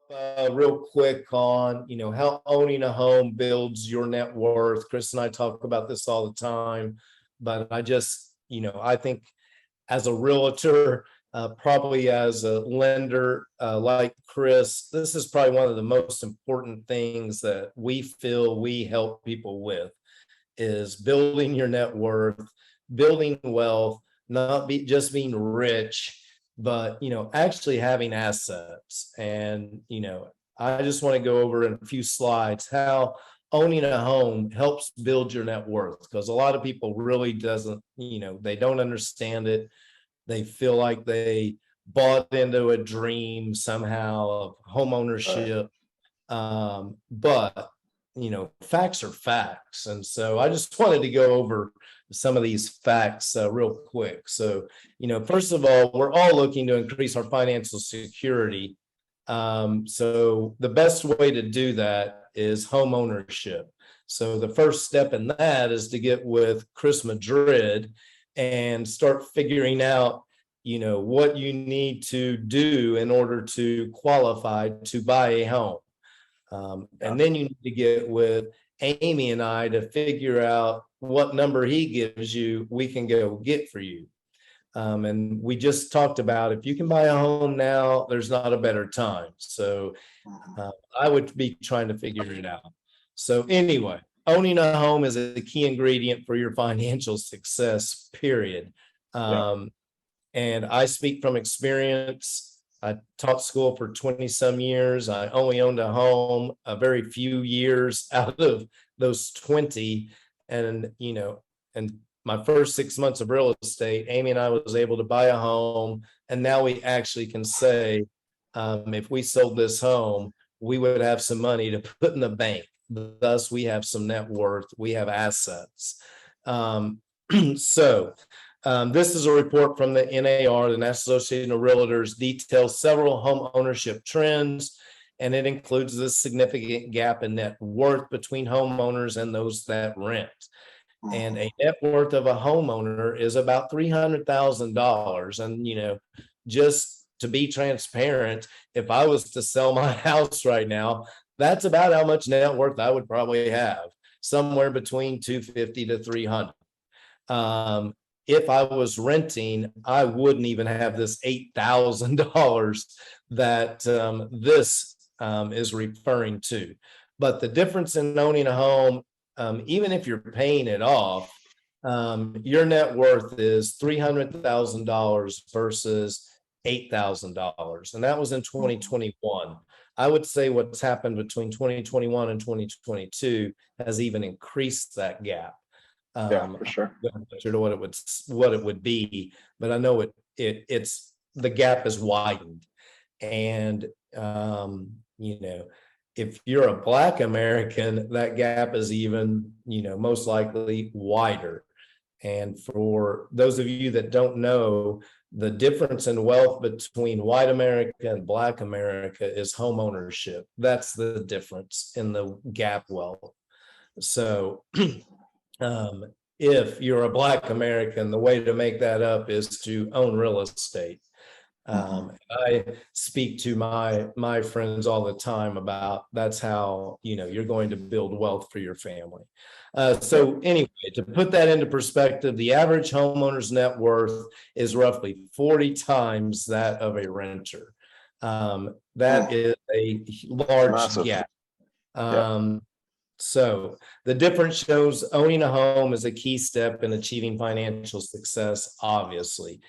real quick on, how owning a home builds your net worth. Chris and I talk about this all the time, but I think as a realtor, probably as a lender like Chris, this is probably one of the most important things that we feel we help people with is building your net worth, building wealth, not just being rich, but actually having assets. And I just want to go over in a few slides how owning a home helps build your net worth, because a lot of people really doesn't, they don't understand it. They feel like they bought into a dream somehow of home ownership. But facts are facts. And so I just wanted to go over some of these facts real quick. So, first of all, we're all looking to increase our financial security. So the best way to do that is home ownership. So the first step in that is to get with Chris Madrid and start figuring out, what you need to do in order to qualify to buy a home. And then you need to get with Amy and I to figure out what number he gives you, we can go get for you. And we just talked about, if you can buy a home now, there's not a better time. So I would be trying to figure it out. So anyway, owning a home is a key ingredient for your financial success, period. And I speak from experience. I taught school for 20 some years. I only owned a home a very few years out of those 20. And, and my first 6 months of real estate, Amy and I was able to buy a home. And now we actually can say, if we sold this home, we would have some money to put in the bank. Thus, we have some net worth. We have assets. This is a report from the NAR, the National Association of Realtors, details several home ownership trends, and it includes this significant gap in net worth between homeowners and those that rent. And a net worth of a homeowner is about $300,000. And, just to be transparent, if I was to sell my house right now, that's about how much net worth I would probably have, somewhere between 250 to 300. If I was renting, I wouldn't even have this $8,000 that this is referring to. But the difference in owning a home, even if you're paying it off, your net worth is $300,000 versus $8,000. And that was in 2021. I would say what's happened between 2021 and 2022 has even increased that gap. For sure. I'm not sure to what it would be, but I know it's the gap is widened. And if you're a Black American, that gap is even, most likely wider. And for those of you that don't know, the difference in wealth between white America and Black America is home ownership. That's the difference in the gap wealth. So if you're a Black American, the way to make that up is to own real estate. I speak to my friends all the time about that's how you're going to build wealth for your family. So anyway, to put that into perspective, the average homeowner's net worth is roughly 40 times that of a renter. That is a large gap. So the difference shows owning a home is a key step in achieving financial success, obviously.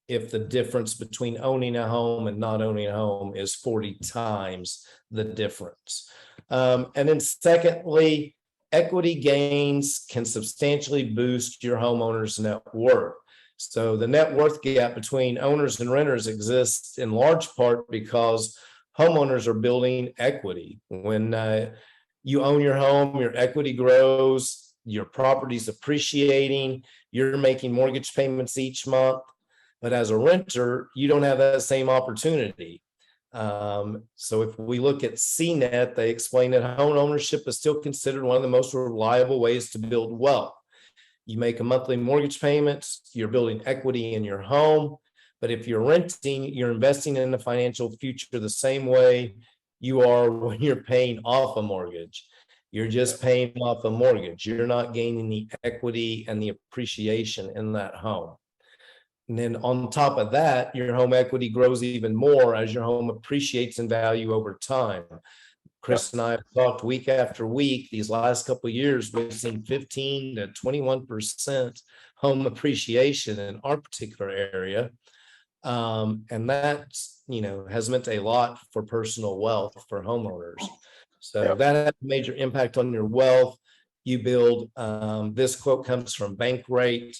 If the difference between owning a home and not owning a home is 40 times the difference. And then secondly, equity gains can substantially boost your homeowner's net worth. So the net worth gap between owners and renters exists in large part because homeowners are building equity. When you own your home, your equity grows, your property's appreciating, you're making mortgage payments each month. But as a renter, you don't have that same opportunity. So if we look at CNET, they explain that home ownership is still considered one of the most reliable ways to build wealth. You make a monthly mortgage payments, you're building equity in your home, But if you're renting, you're investing in the financial future the same way you are when you're paying off a mortgage. You're just paying off a mortgage. You're not gaining the equity and the appreciation in that home. And then on top of that, your home equity grows even more as your home appreciates in value over time. Chris and I have talked week after week. These last couple of years, we've seen 15 to 21% home appreciation in our particular area. And that, has meant a lot for personal wealth for homeowners. So that has a major impact on your wealth. You build, this quote comes from Bankrate.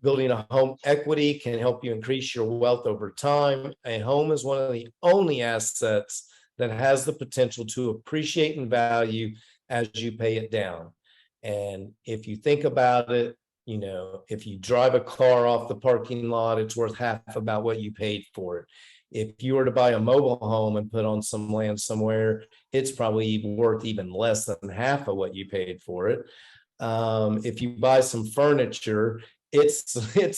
Building a home equity can help you increase your wealth over time. A home is one of the only assets that has the potential to appreciate in value as you pay it down. And if you think about it, if you drive a car off the parking lot, it's worth half about what you paid for it. If you were to buy a mobile home and put on some land somewhere, it's probably worth even less than half of what you paid for it. If you buy some furniture, it's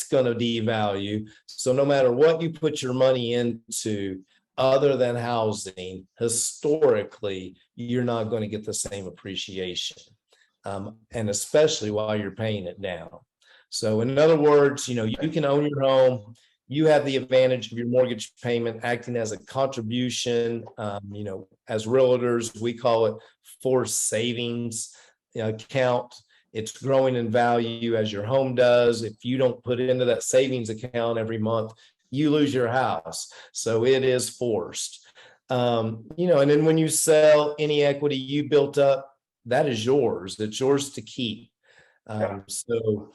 going to devalue. So no matter what you put your money into, other than housing, historically, you're not going to get the same appreciation. And especially while you're paying it down. So in other words, you can own your home. You have the advantage of your mortgage payment acting as a contribution. As realtors, we call it forced savings account. It's growing in value as your home does. If you don't put it into that savings account every month, you lose your house. So it is forced. And then when you sell any equity you built up, that is yours. It's yours to keep. So,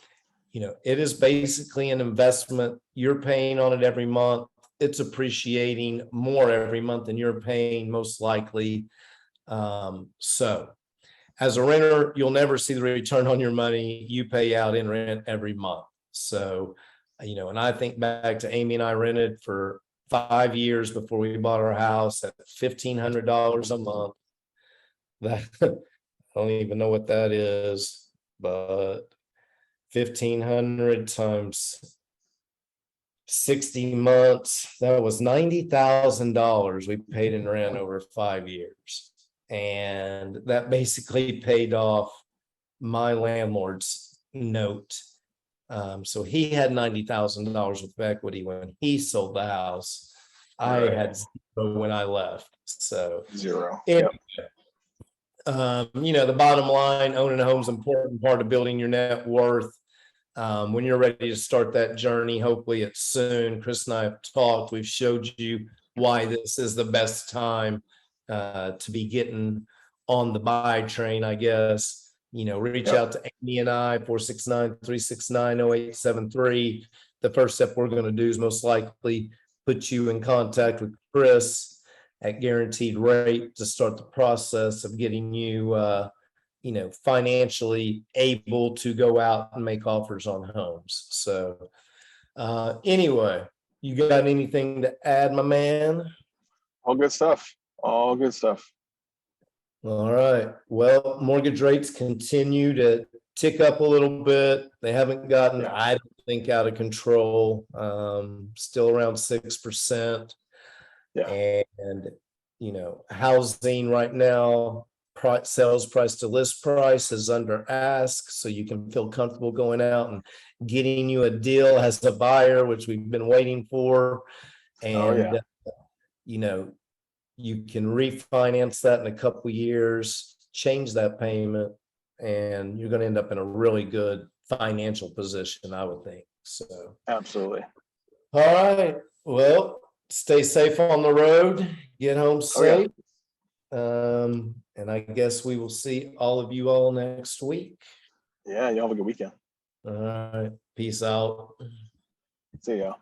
it is basically an investment. You're paying on it every month. It's appreciating more every month than you're paying, most likely. So as a renter, you'll never see the return on your money you pay out in rent every month. So, and I think back to Amy and I rented for 5 years before we bought our house at $1,500 a month. That I don't even know what that is, but 1,500 times 60 months, that was $90,000 we paid in rent over 5 years. And that basically paid off my landlord's note. So he had $90,000 worth of equity when he sold the house. I had zero when I left. So zero. The bottom line, owning a home is an important part of building your net worth. When you're ready to start that journey, hopefully it's soon. Chris and I have talked. We've showed you why this is the best time to be getting on the buy train, I guess. Reach out to Amy and I, 469-369-0873. The first step we're going to do is most likely put you in contact with Chris at guaranteed rate to start the process of getting you, financially able to go out and make offers on homes. So anyway, you got anything to add, my man? All good stuff. All good stuff. All right. Well, mortgage rates continue to tick up a little bit. They haven't gotten, I don't think, out of control. Still around 6%. And housing right now, sales price to list price is under ask, so you can feel comfortable going out and getting you a deal as a buyer, which we've been waiting for. And you can refinance that in a couple of years, change that payment, and you're going to end up in a really good financial position, I would think. So absolutely. All right. Well, stay safe on the road, get home safe. And I guess we will see all of you all next week. Yeah, you have a good weekend. All right. Peace out. See ya.